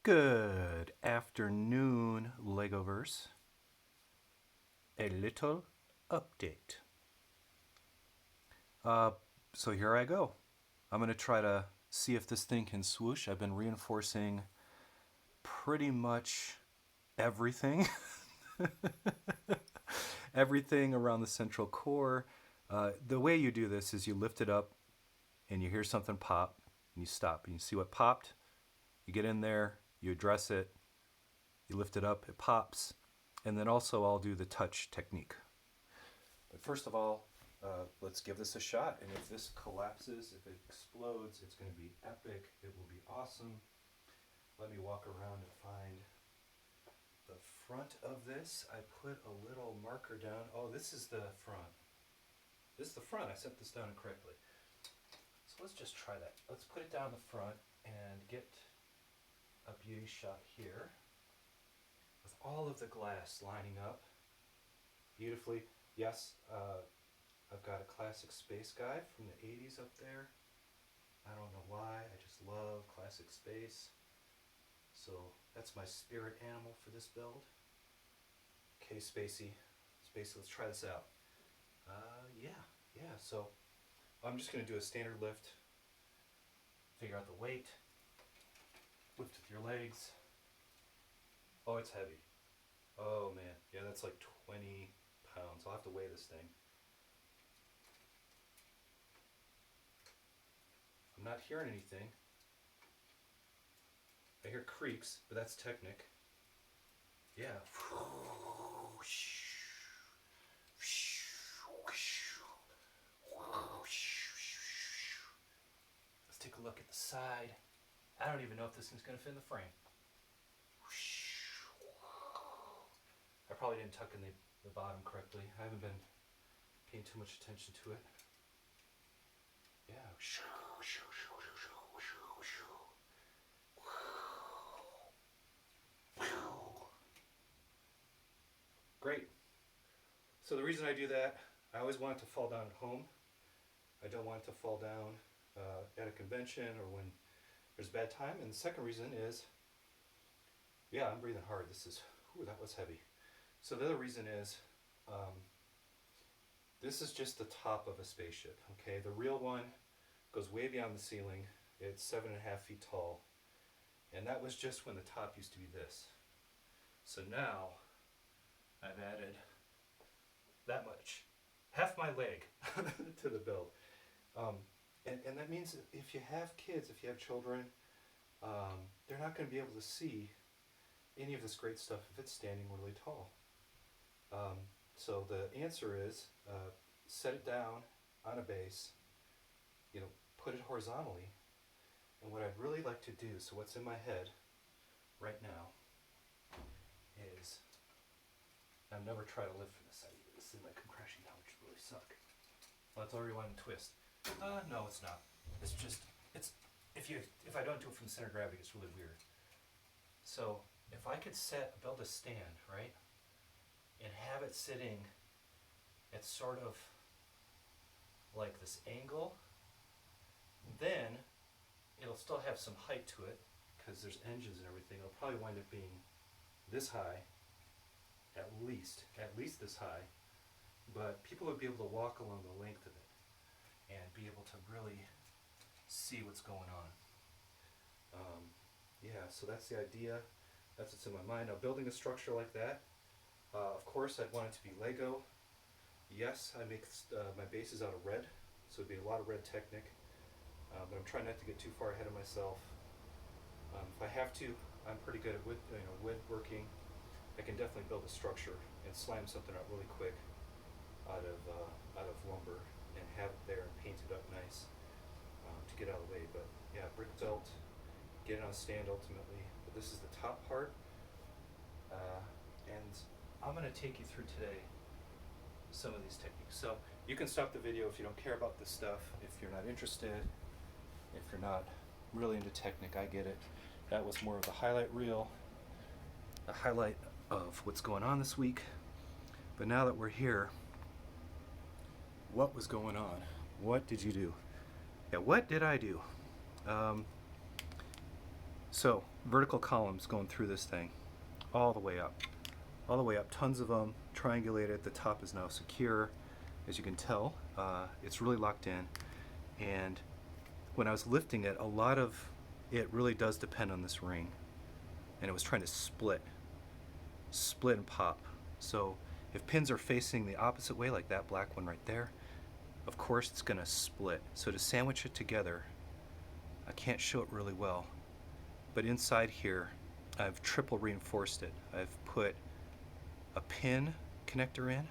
Good afternoon, Legoverse. A little update. So here I go. I'm going to try to see if this thing can swoosh. I've been reinforcing pretty much everything. Everything around the central core. The way you do this is you lift it up and you hear something pop and you stop and you see what popped. You get in there, you address it, you lift it up, it pops, and then also I'll do the touch technique. But first of all, let's give this a shot, and if this collapses, if it explodes, it's going to be epic, it will be awesome. Let me walk around and find the front of this. I put a little marker down. Oh, this is the front. This is the front. I set this down incorrectly. So let's just try that. Let's put it down the front and get a beauty shot here with all of the glass lining up beautifully. Yes, I've got a classic space guy from the 80s up there. I don't know why, I just love classic space. So that's my spirit animal for this build. Okay, Spacey, let's try this out. Yeah, so I'm just gonna do a standard lift, figure out the weight, lift with your legs. Oh, it's heavy. Oh man, yeah, that's like 20 pounds. I'll have to weigh this thing. I'm not hearing anything. I hear creaks, but that's Technic. Yeah. Let's take a look at the side. I don't even know if this thing's going to fit in the frame. I probably didn't tuck in the bottom correctly. I haven't been paying too much attention to it. Yeah. Great. So the reason I do that, I always want it to fall down at home. I don't want it to fall down at a convention or when there's a bad time. And the second reason is, yeah, I'm breathing hard. That was heavy. So the other reason is, this is just the top of a spaceship, okay? The real one goes way beyond the ceiling. It's 7.5 feet tall. And that was just when the top used to be this. So now, I've added that much, half my leg to the build. And that means if you have kids, if you have children, they're not going to be able to see any of this great stuff if it's standing really tall. So the answer is set it down on a base, put it horizontally. And what I'd really like to do, so what's in my head right now is, I've never tried to lift from this side either. This thing might come crashing down, which would really suck. Well, it's already wanting to twist. No, it's not. It's just, if I don't do it from the center of gravity, it's really weird. So if I could build a stand, right, and have it sitting at sort of like this angle, then it'll still have some height to it because there's engines and everything. It'll probably wind up being this high, at least this high, but people would be able to walk along the length of it and be able to really see what's going on. Yeah, so that's the idea. That's what's in my mind. Now, building a structure like that, of course, I'd want it to be Lego. Yes, I make my bases out of red, so it'd be a lot of red Technic, but I'm trying not to get too far ahead of myself. If I have to, I'm pretty good at woodworking. I can definitely build a structure and slam something out really quick out of lumber and have it there and paint it up nice to get out of the way. But yeah, brick built, get it on a stand ultimately. But this is the top part, and I'm going to take you through today some of these techniques. So you can stop the video if you don't care about this stuff, if you're not interested, if you're not really into Technic, I get it. That was more of a highlight reel, a highlight of what's going on this week. But now that we're here, what was going on? What did you do? Yeah, what did I do? So vertical columns going through this thing all the way up. All the way up, tons of them, triangulated. The top is now secure. As you can tell, it's really locked in. And when I was lifting it, a lot of it really does depend on this ring. And it was trying to split and pop. So if pins are facing the opposite way, like that black one right there, of course it's gonna split. So to sandwich it together, I can't show it really well, but inside here, I've triple reinforced it. I've put a pin connector in.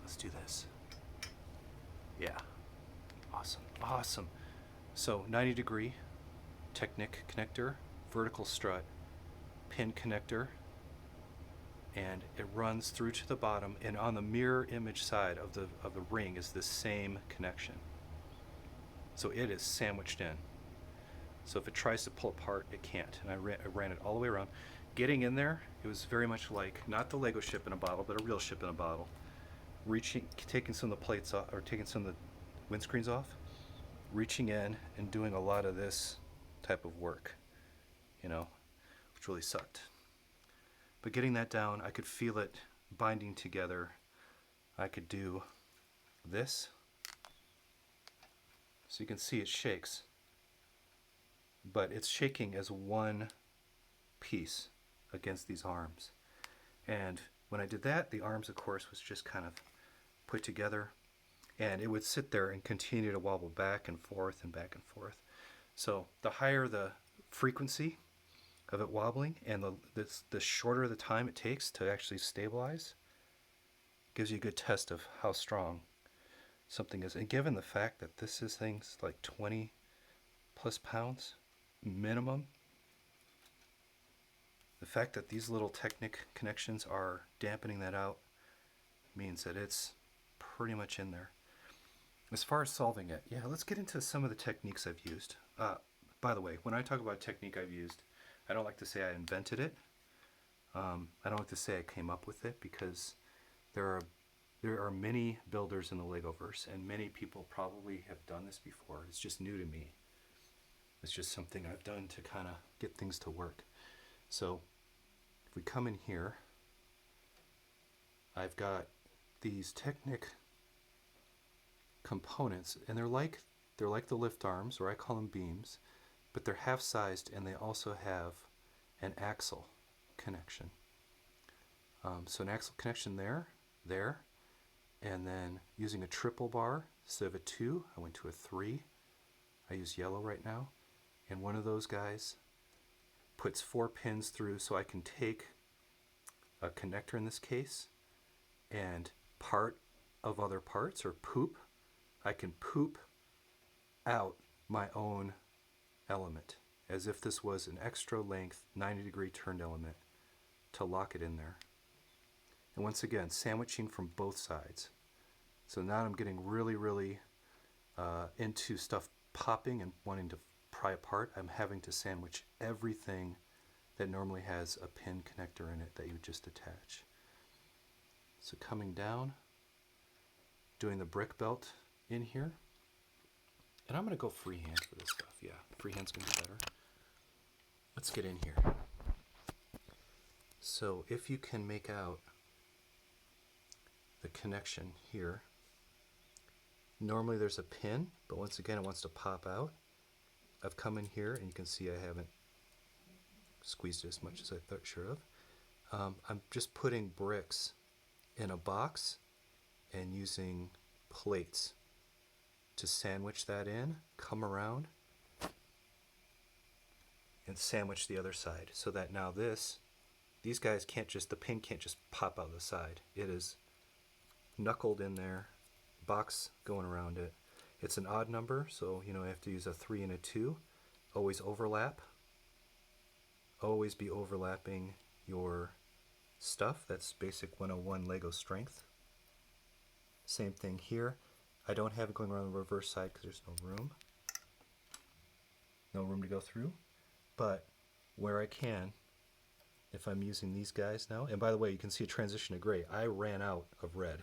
Let's do this. Yeah, awesome, awesome. So 90-degree Technic connector, vertical strut, pin connector, and it runs through to the bottom, and on the mirror image side of the ring is the same connection. So it is sandwiched in. So if it tries to pull apart, it can't. And I ran it all the way around. Getting in there, it was very much like not the Lego ship in a bottle, but a real ship in a bottle. Taking some of the plates off, or taking some of the windscreens off, reaching in and doing a lot of this type of work, you know, which really sucked. But getting that down, I could feel it binding together. I could do this. So you can see it shakes. But it's shaking as one piece against these arms. And when I did that, the arms, of course, was just kind of put together. And it would sit there and continue to wobble back and forth and back and forth. So the higher the frequency of it wobbling and the shorter the time it takes to actually stabilize, gives you a good test of how strong something is. And given the fact that this is things like 20 plus pounds minimum, the fact that these little Technic connections are dampening that out means that it's pretty much in there. As far as solving it, yeah, let's get into some of the techniques I've used. By the way, when I talk about technique I've used, I don't like to say I invented it. I don't like to say I came up with it, because there are many builders in the Legoverse, and many people probably have done this before. It's just new to me. It's just something I've done to kind of get things to work. So if we come in here, I've got these Technic components, and they're like the lift arms, or I call them beams, but they're half-sized, and they also have an axle connection. So an axle connection there, and then using a triple bar instead of a 2, I went to a 3. I use yellow right now, and one of those guys puts 4 pins through, so I can take a connector in this case and part of other parts, or poop. I can poop out my own element as if this was an extra length 90-degree turned element to lock it in there. And once again, sandwiching from both sides. So now I'm getting really into stuff popping and wanting to pry apart. I'm having to sandwich everything that normally has a pin connector in it that you would just attach. So coming down, doing the brick belt in here. And I'm going to go freehand for this stuff. Yeah, freehand's going to be better. Let's get in here. So if you can make out the connection here, normally there's a pin, but once again it wants to pop out. I've come in here, and you can see I haven't squeezed it as much as I thought should have. I'm just putting bricks in a box and using plates to sandwich that in, come around, and sandwich the other side, so that now these guys can't just, the pin can't just pop out the side. It is knuckled in there, box going around it. It's an odd number, so you have to use a 3 and a 2. Always overlap. Always be overlapping your stuff. That's basic 101 Lego strength. Same thing here. I don't have it going around the reverse side because there's no room. No room to go through. But where I can, if I'm using these guys now, and by the way, you can see a transition to gray. I ran out of red.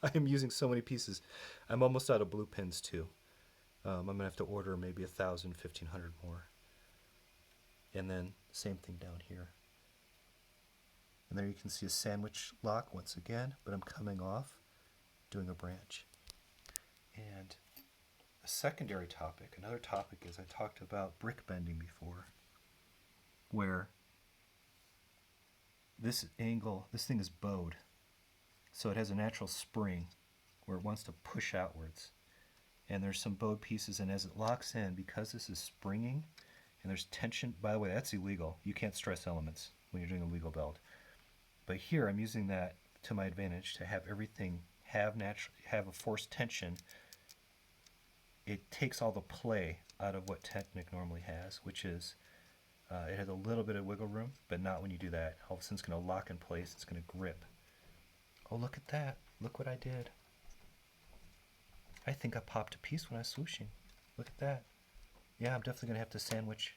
I am using so many pieces. I'm almost out of blue pins too. I'm going to have to order maybe 1,000, 1,500 more. And then same thing down here. And there you can see a sandwich lock once again, but I'm coming off, doing a branch. And a secondary topic, another topic is I talked about brick bending before, where this angle, this thing is bowed. So it has a natural spring where it wants to push outwards. And there's some bowed pieces, and as it locks in, because this is springing and there's tension, by the way, that's illegal. You can't stress elements when you're doing a legal belt. But here I'm using that to my advantage to have everything have a forced tension. It takes all the play out of what Technic normally has, which is it has a little bit of wiggle room, but not when you do that. All of a sudden it's going to lock in place, it's going to grip. Oh, look at that. Look what I did. I think I popped a piece when I was swooshing. Look at that. Yeah, I'm definitely going to have to sandwich.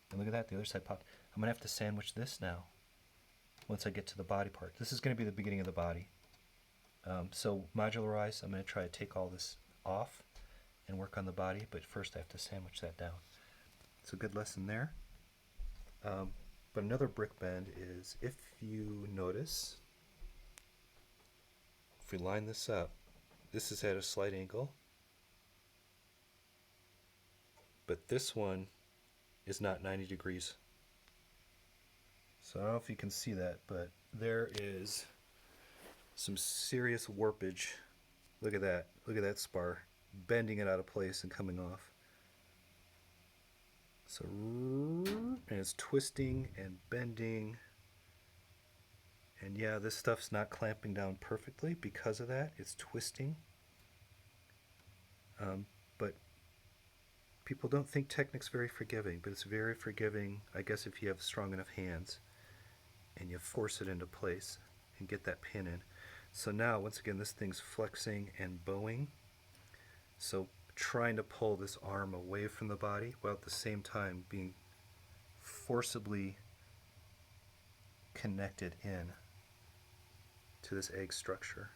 And look at that, the other side popped. I'm going to have to sandwich this now once I get to the body part. This is going to be the beginning of the body. So modularize, I'm going to try to take all this off and work on the body, but first I have to sandwich that down. It's a good lesson there. But another brick bend is, if you notice, if we line this up, this is at a slight angle, but this one is not 90 degrees. So I don't know if you can see that, but there is some serious warpage. Look at that. Look at that spar. Bending it out of place and coming off. So, and it's twisting and bending. And yeah, this stuff's not clamping down perfectly because of that. It's twisting. But people don't think Technic's very forgiving, but it's very forgiving, I guess, if you have strong enough hands and you force it into place and get that pin in. So now, once again, this thing's flexing and bowing. So trying to pull this arm away from the body while at the same time being forcibly connected in to this egg structure.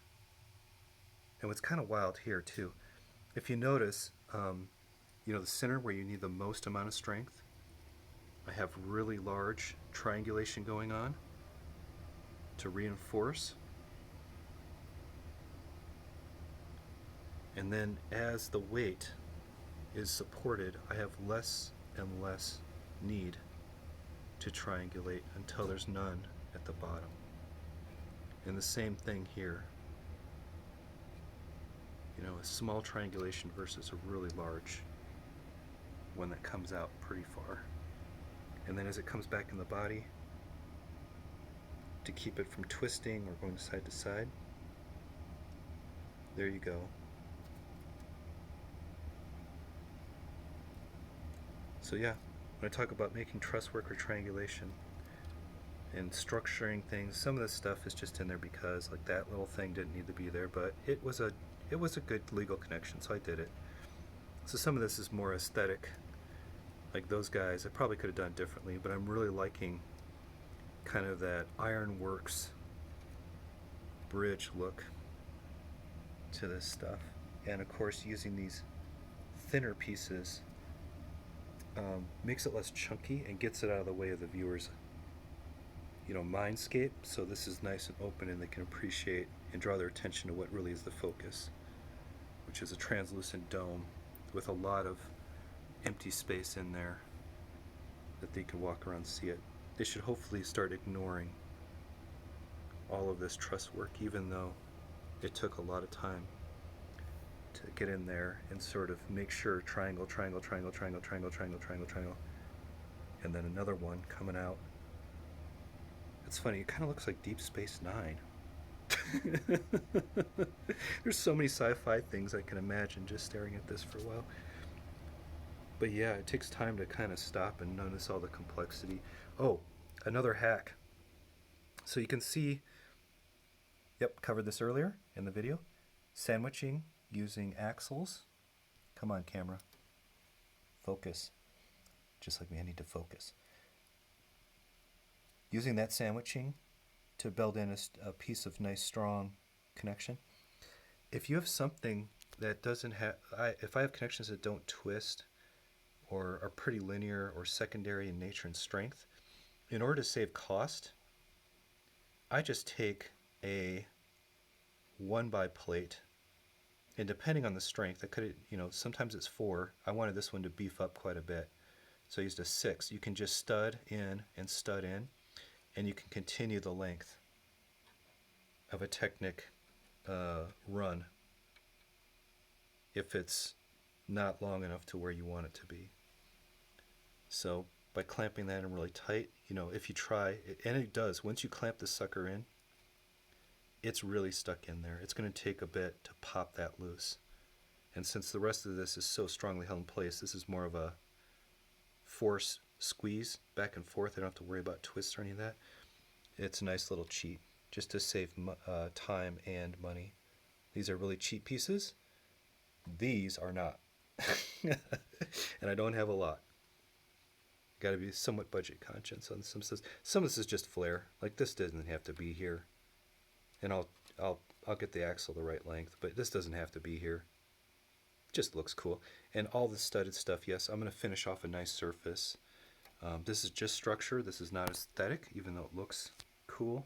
And what's kind of wild here too, if you notice, you know, the center where you need the most amount of strength, I have really large triangulation going on to reinforce. And then as the weight is supported, I have less and less need to triangulate until there's none at the bottom. And the same thing here. You know, a small triangulation versus a really large one that comes out pretty far. And then as it comes back in the body, to keep it from twisting or going side to side, there you go. So yeah, when I talk about making truss work or triangulation and structuring things, some of this stuff is just in there because, like, that little thing didn't need to be there, but it was a good legal connection, so I did it. So some of this is more aesthetic. Like those guys, I probably could have done differently, but I'm really liking kind of that ironworks bridge look to this stuff. And of course, using these thinner pieces makes it less chunky and gets it out of the way of the viewer's, you know, mindscape. So this is nice and open, and they can appreciate and draw their attention to what really is the focus, which is a translucent dome with a lot of empty space in there that they can walk around and see it. They should hopefully start ignoring all of this truss work, even though it took a lot of time to get in there and sort of make sure triangle, triangle, triangle, triangle, triangle, triangle, triangle, triangle, and then another one coming out. It's funny, it kind of looks like Deep Space Nine. There's so many sci-fi things I can imagine just staring at this for a while. But yeah, it takes time to kind of stop and notice all the complexity. Oh, another hack. So you can see, yep, covered this earlier in the video. Sandwiching using axles. Come on, camera. Focus. Just like me, I need to focus. Using that sandwiching to build in a piece of nice, strong connection. If you have something that doesn't have, if I have connections that don't twist, or are pretty linear or secondary in nature and strength. In order to save cost, I just take a 1x plate, and depending on the strength, I could, sometimes it's 4. I wanted this one to beef up quite a bit, so I used a 6. You can just stud in and stud in, and you can continue the length of a Technic run if it's not long enough to where you want it to be. So by clamping that in really tight, if you try, and it does, once you clamp the sucker in, it's really stuck in there. It's going to take a bit to pop that loose. And since the rest of this is so strongly held in place, this is more of a force squeeze back and forth. I don't have to worry about twists or any of that. It's a nice little cheat just to save time and money. These are really cheap pieces. These are not. And I don't have a lot. Got to be somewhat budget conscious on some stuff. Some of this is just flair. Like this doesn't have to be here. And I'll get the axle the right length, but this doesn't have to be here. It just looks cool. And all the studded stuff, yes, I'm going to finish off a nice surface. This is just structure. This is not aesthetic, even though it looks cool.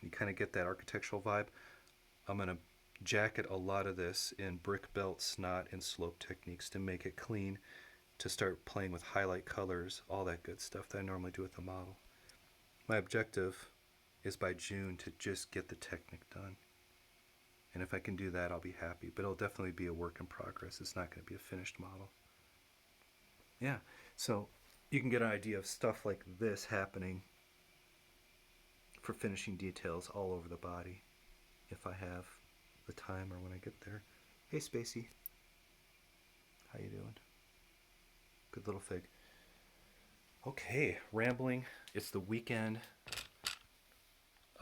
You kind of get that architectural vibe. I'm going to jacket a lot of this in brick belt, snot, and slope techniques to make it clean, to start playing with highlight colors, all that good stuff that I normally do with the model. My objective is by June to just get the Technic done. And if I can do that, I'll be happy. But it'll definitely be a work in progress. It's not going to be a finished model. Yeah, so you can get an idea of stuff like this happening for finishing details all over the body if I have the time or when I get there. Hey, Spacey. How you doing? Good little fig. Okay, rambling. It's the weekend.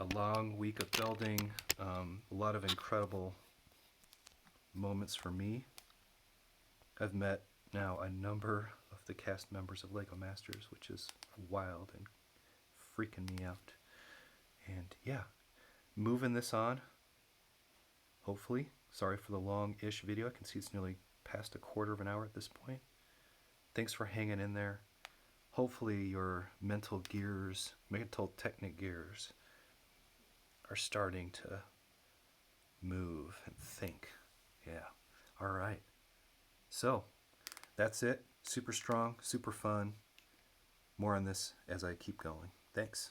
A long week of building. A lot of incredible moments for me. I've met now a number of the cast members of LEGO Masters, which is wild and freaking me out. And yeah, moving this on, hopefully. Sorry for the long-ish video. I can see it's nearly past a quarter of an hour at this point. Thanks for hanging in there. Hopefully your mental Technic gears are starting to move and think. Yeah. All right. So that's it. Super strong, super fun. More on this as I keep going. Thanks.